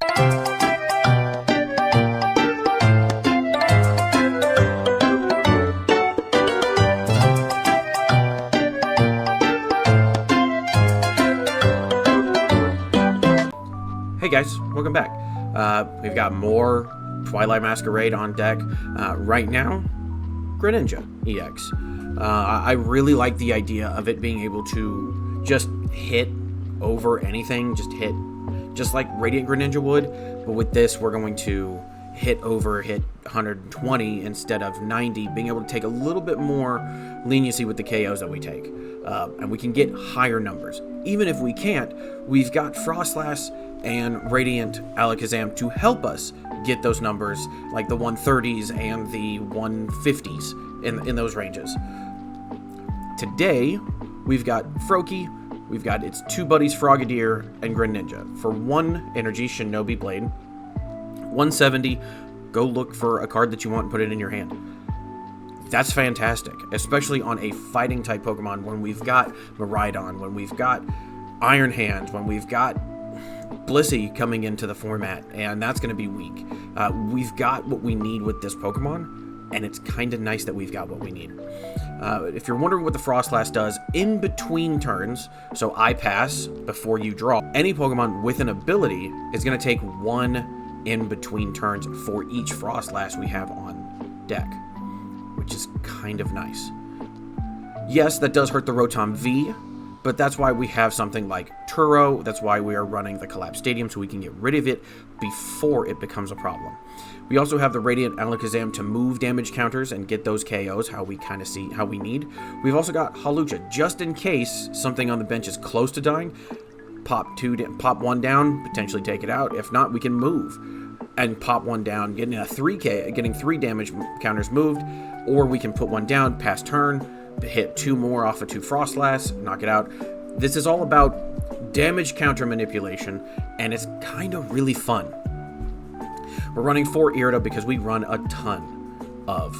Hey guys, welcome back. We've got more Twilight Masquerade on deck. Right now, Greninja EX. I really like the idea of it being able to just hit over anything, just like Radiant Greninja would, but with this we're going to hit 120 instead of 90, being able to take a little bit more leniency with the KOs that we take. And we can get higher numbers. Even if we can't, we've got Froslass and Radiant Alakazam to help us get those numbers, like the 130s and the 150s in those ranges. Today, we've got Froakie, we've got its two buddies Frogadier and Greninja. For 1 energy, Shinobi Blade. 170, go look for a card that you want and put it in your hand. That's fantastic, especially on a fighting type Pokemon when we've got Miraidon, when we've got Iron Hand, when we've got Blissey coming into the format, and that's going to be weak. We've got what we need with this Pokemon, and it's kind of nice that we've got what we need. If you're wondering what the Froslass does, in between turns, so I pass before you draw, any Pokemon with an ability is going to take 1 in between turns for each Froslass we have on deck, which is kind of nice. Yes, that does hurt the Rotom V, but that's why we have something like Turo. That's why we are running the Collapsed Stadium, so we can get rid of it before it becomes a problem. We also have the Radiant Alakazam to move damage counters and get those KOs, how we kind of see how we need. We've also got Hawlucha, just in case something on the bench is close to dying. Pop 1 down, potentially take it out. If not, we can move and pop 1 down, getting 3 damage counters moved, or we can put 1 down, pass turn, hit 2 more off of 2 Froslass, knock it out. This is all about damage counter manipulation, and it's kind of really fun. We're running 4 Irida because we run a ton of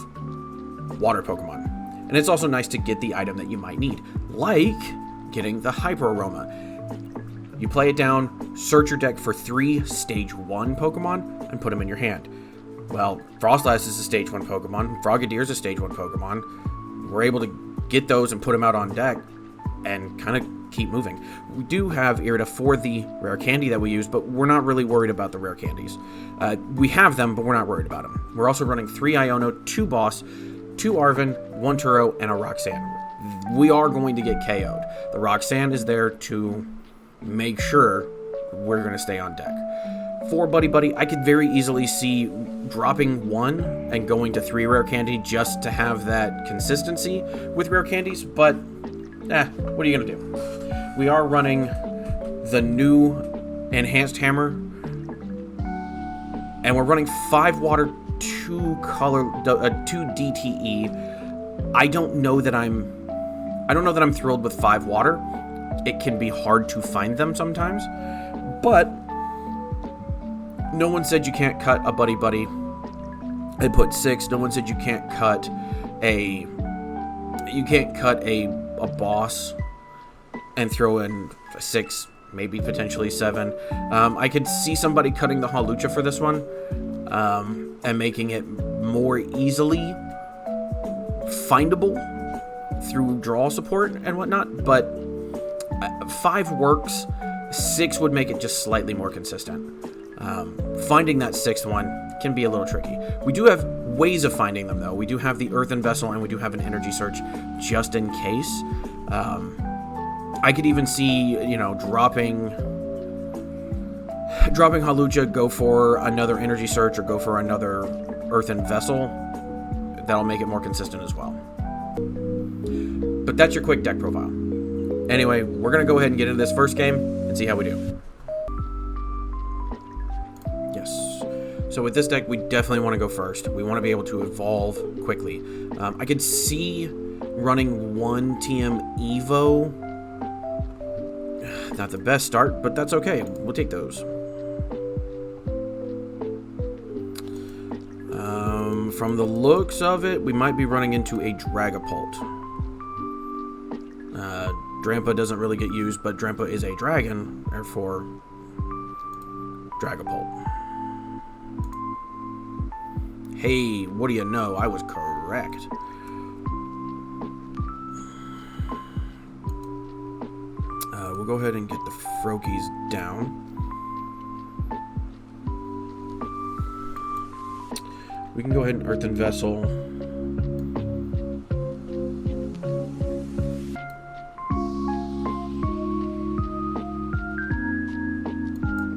water Pokemon. And it's also nice to get the item that you might need, like getting the Hyper Aroma. You play it down, search your deck for 3 Stage 1 Pokemon, and put them in your hand. Well, Froslass is a Stage 1 Pokemon, Frogadier is a Stage 1 Pokemon. We're able to get those and put them out on deck and kind of keep moving. We do have Irida for the Rare Candy that we use, but we're not really worried about the Rare Candies. We have them, but we're not worried about them. We're also running 3 Iono, 2 Boss, 2 Arven, 1 Turo, and a Roxanne. We are going to get KO'd. The Roxanne is there to make sure we're going to stay on deck. For Buddy-Buddy, I could very easily see dropping 1 and going to 3 Rare Candy just to have that consistency with Rare Candies, but what are you going to do? We are running the new Enhanced Hammer, and we're running 5 water, 2 color, 2 DTE. I don't know that I'm thrilled with 5 water. It can be hard to find them sometimes, but no one said you can't cut a Buddy-Buddy and put 6. No one said you can't cut a boss and throw in 6, maybe potentially 7. I could see somebody cutting the Hawlucha for this one, and making it more easily findable through draw support and whatnot, but 5 works. 6 would make it just slightly more consistent. Finding that 6th one can be a little tricky. We do have ways of finding them, though. We do have the Earthen Vessel, and we do have an Energy Search just in case. I could even see, dropping Hawlucha, go for another Energy Search, or go for another Earthen Vessel. That'll make it more consistent as well. But that's your quick deck profile. Anyway, we're going to go ahead and get into this first game and see how we do. Yes. So with this deck, we definitely want to go first. We want to be able to evolve quickly. I could see running 1 TM Evo. Not the best start, but that's okay. We'll take those. From the looks of it, we might be running into a Dragapult. Drampa doesn't really get used, but Drampa is a dragon, therefore Dragapult. Hey, what do you know? I was correct. We'll go ahead and get the Froakies down. We can go ahead and Earthen Vessel.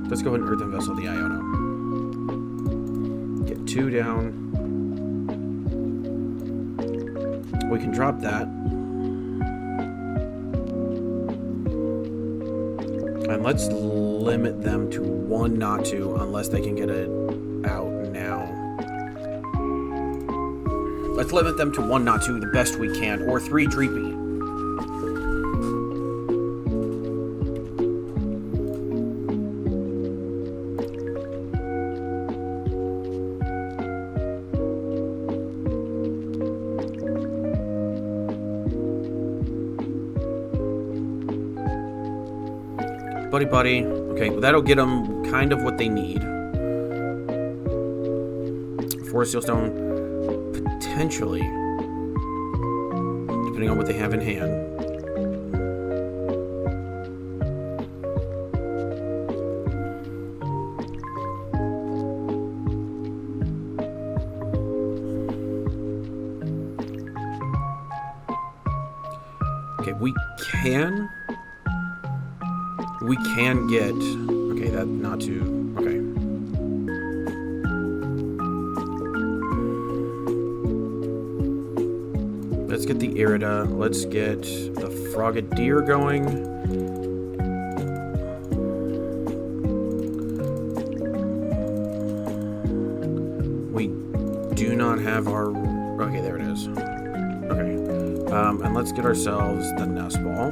Let's go ahead and Earthen Vessel the Iono. Get 2 down. We can drop that. And let's limit them to 1 not to, unless they can get it out now. Let's limit them to 1 not to the best we can, or 3 Dreepy. Buddy-Buddy. Okay, well, that'll get them kind of what they need. Forest Seal Stone, potentially, depending on what they have in hand. Okay, we can get, okay, that not to, okay. Let's get the Irida, let's get the Frogadier going. We do not have our, okay, there it is. Okay, and let's get ourselves the Nest Ball.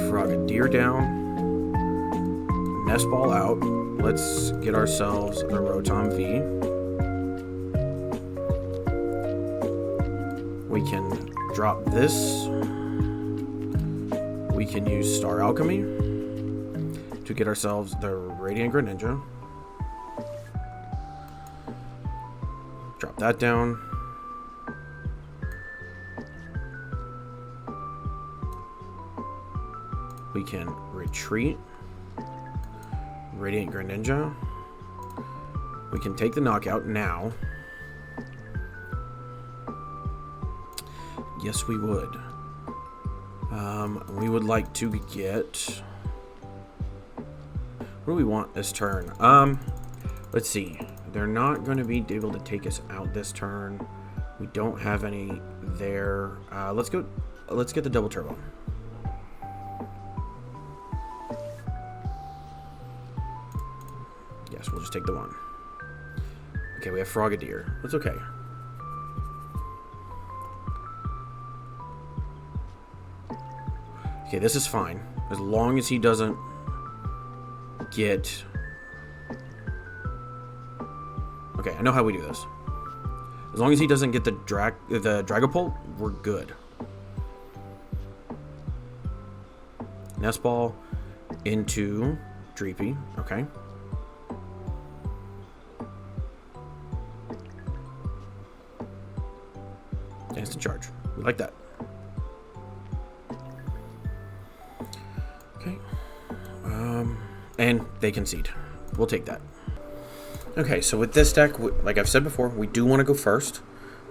Frogadier down, Nest Ball out. Let's get ourselves the Rotom V. We can drop this. We can use Star Alchemy to get ourselves the Radiant Greninja. Drop that down. We can retreat. Radiant Greninja. We can take the knockout now. Yes, we would. We would like to get... What do we want this turn? Let's see. They're not going to be able to take us out this turn. We don't have any there. Let's get the double turbo. Yes, we'll just take the 1. Okay, we have Frogadier. That's okay. Okay, this is fine. As long as he doesn't get... Okay, I know how we do this. As long as he doesn't get the Dragapult, we're good. Nest Ball into Dreepy. Okay. Instant charge. We like that. Okay. And they concede. We'll take that. Okay, so with this deck, like I've said before, we do want to go first.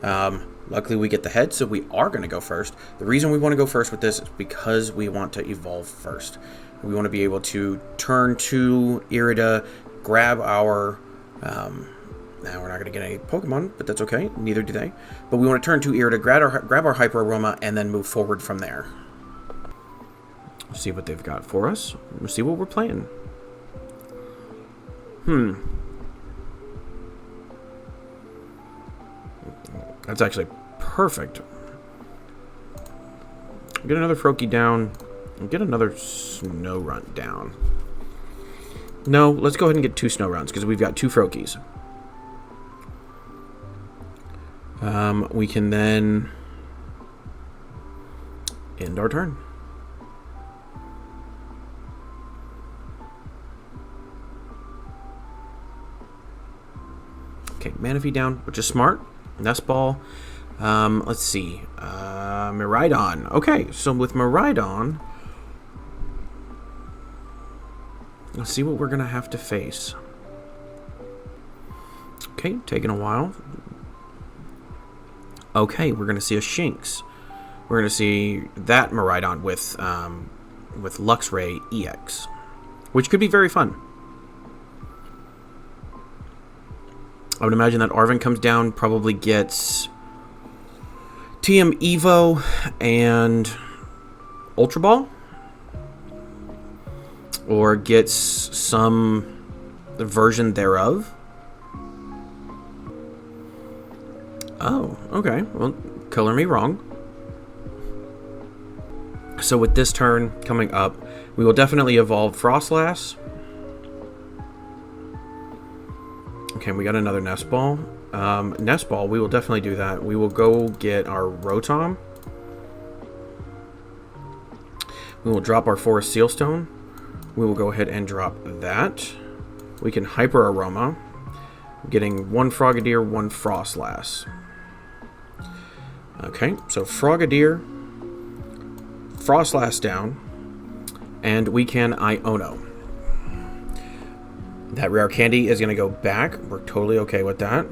Luckily, we get the head, so we are going to go first. The reason we want to go first with this is because we want to evolve first. We want to be able to turn to Irida, grab our... now we're not going to get any Pokemon, but that's okay. Neither do they. But we want to turn to Irida, grab our Hyper Aroma, and then move forward from there. See what they've got for us. We'll see what we're playing. That's actually perfect. Get another Froakie down. And get another Snorunt down. No, let's go ahead and get 2 Snowrunts, because we've got 2 Froakies. We can then end our turn. Okay, Manaphy down, which is smart. Nest Ball. Let's see. Miraidon. Okay, so with Miraidon, let's see what we're going to have to face. Okay, taking a while. Okay, we're going to see a Shinx. We're going to see that Miraidon with Luxray EX, which could be very fun. I would imagine that Arven comes down, probably gets TM Evo and Ultra Ball, or gets some version thereof. Oh, okay. Well, color me wrong. So with this turn coming up, we will definitely evolve Froslass. Okay, we got another Nest Ball. Nest Ball, we will definitely do that. We will go get our Rotom. We will drop our Forest Sealstone. We will go ahead and drop that. We can Hyper Aroma, getting one Frogadier, one Froslass. Okay, so Frogadier, Froslass down, and we can Iono. That Rare Candy is going to go back. We're totally okay with that.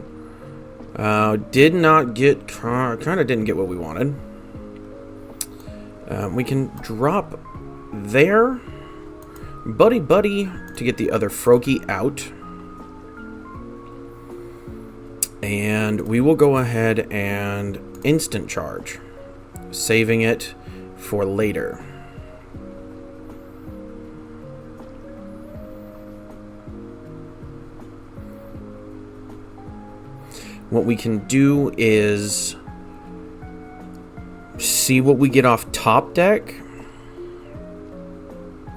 Did not get, kind of didn't get what we wanted. We can drop there. Buddy-Buddy to get the other Froakie out. And we will go ahead and instant charge, saving it for later. What we can do is see what we get off top deck.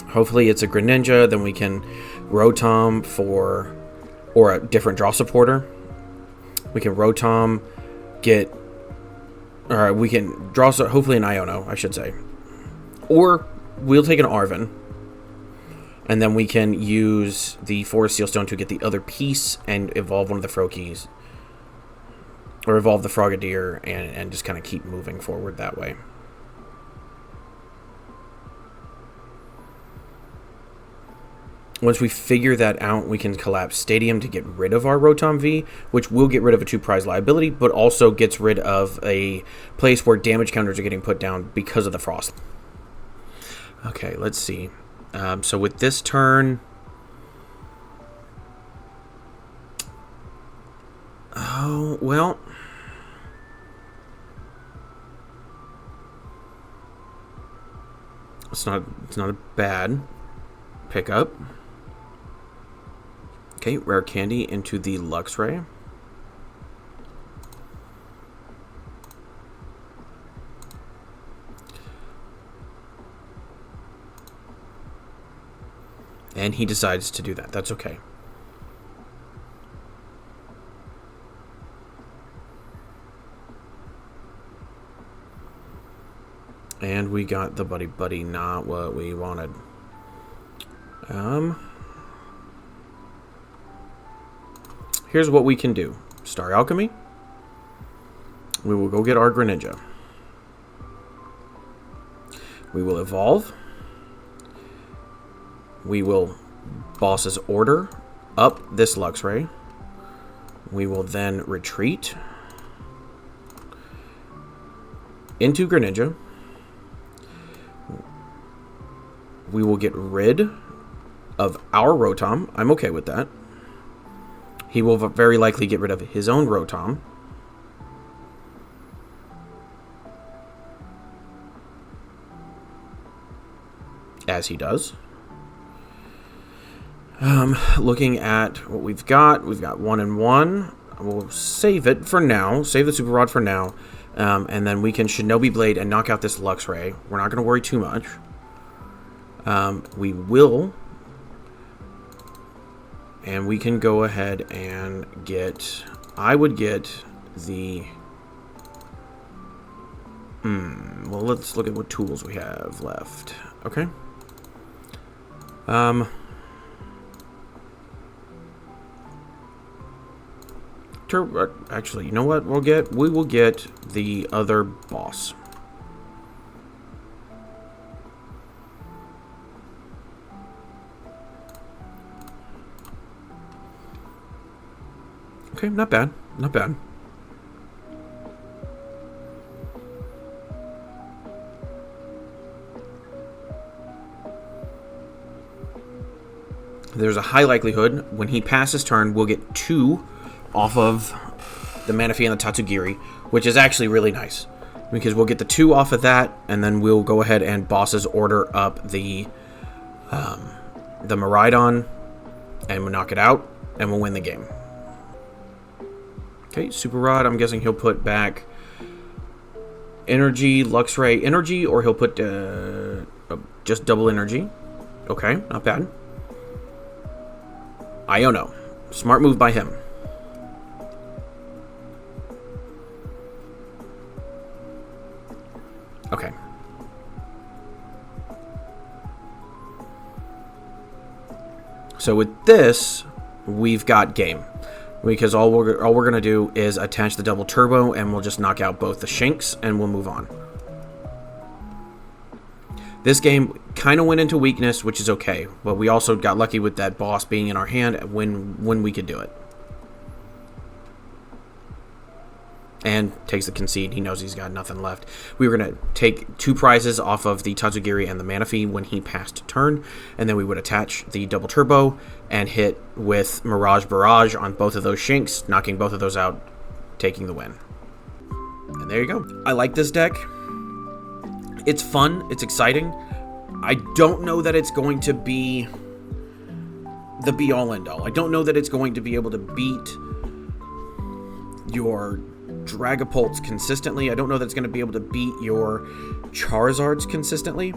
Hopefully it's a Greninja, then we can Rotom for, or a different draw supporter. We can Rotom, get, or we can draw, hopefully an Iono, I should say. Or we'll take an Arven, and then we can use the Forest Sealstone to get the other piece and evolve one of the Froakies. Or evolve the Frogadier and just kind of keep moving forward that way. Once we figure that out, we can Collapsed Stadium to get rid of our Rotom V, which will get rid of a 2-prize liability, but also gets rid of a place where damage counters are getting put down because of the Frost. Okay, let's see. So with this turn... Oh, well... It's not a bad pickup. Okay, Rare Candy into the Luxray. And he decides to do that. That's okay. And we got the Buddy-Buddy, not what we wanted. Here's what we can do. Star Alchemy. We will go get our Greninja. We will evolve. We will Boss's Order up this Luxray. We will then retreat into Greninja. We will get rid of our Rotom. I'm okay with that. He will very likely get rid of his own Rotom. As he does. Looking at what we've got 1 and 1. We'll save it for now. Save the Super Rod for now. And then we can Shinobi Blade and knock out this Luxray. We're not going to worry too much. We will, and we can go ahead and get, I would get the, well, let's look at what tools we have left. Okay. Actually, you know what we'll get? We will get the other boss. Okay, not bad. Not bad. There's a high likelihood when he passes turn, we'll get 2 off of the Manaphy and the Tatsugiri, which is actually really nice. Because we'll get the 2 off of that, and then we'll go ahead and bosses order up the Miraidon, and we'll knock it out, and we'll win the game. Okay, Super Rod, I'm guessing he'll put back Energy, Luxray Energy, or he'll put just double Energy. Okay, not bad. Iono. Smart move by him. Okay. So with this, we've got game. Because all we're gonna do is attach the double turbo, and we'll just knock out both the Shinx, and we'll move on. This game kind of went into weakness, which is okay, but we also got lucky with that boss being in our hand when we could do it. And takes the concede. He knows he's got nothing left. We were going to take 2 prizes off of the Tatsugiri and the Manaphy when he passed turn, and then we would attach the double turbo and hit with Mirage Barrage on both of those Shinx, knocking both of those out, taking the win. And there you go. I like this deck. It's fun. It's exciting. I don't know that it's going to be the be-all, end-all. I don't know that it's going to be able to beat your Dragapults consistently. I don't know that it's going to be able to beat your Charizards consistently.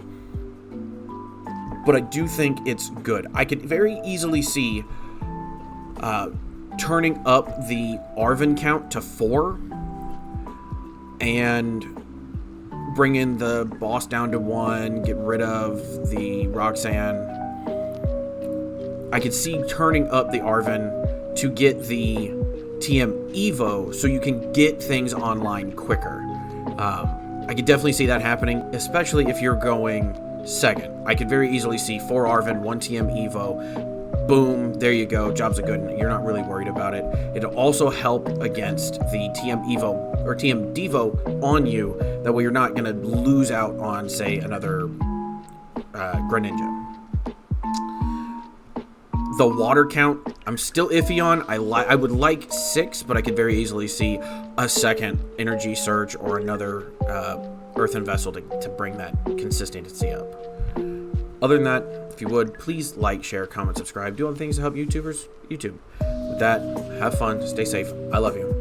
But I do think it's good. I could very easily see turning up the Arven count to 4 and bring in the boss down to 1, get rid of the Roxanne. I could see turning up the Arven to get the TM Evo so you can get things online quicker. I could definitely see that happening, especially if you're going second. I could very easily see 4 Arven, 1 TM Evo. Boom, there you go. Jobs are good. You're not really worried about it. It'll also help against the TM Evo or TM Devo on you. That way you're not going to lose out on, say, another Greninja. The water count, I'm still iffy on. I would like 6, but I could very easily see a second Energy Search or another Earthen Vessel to bring that consistency up. Other than that, if you would, please like, share, comment, subscribe. Do all the things to help YouTube. With that, have fun, stay safe. I love you.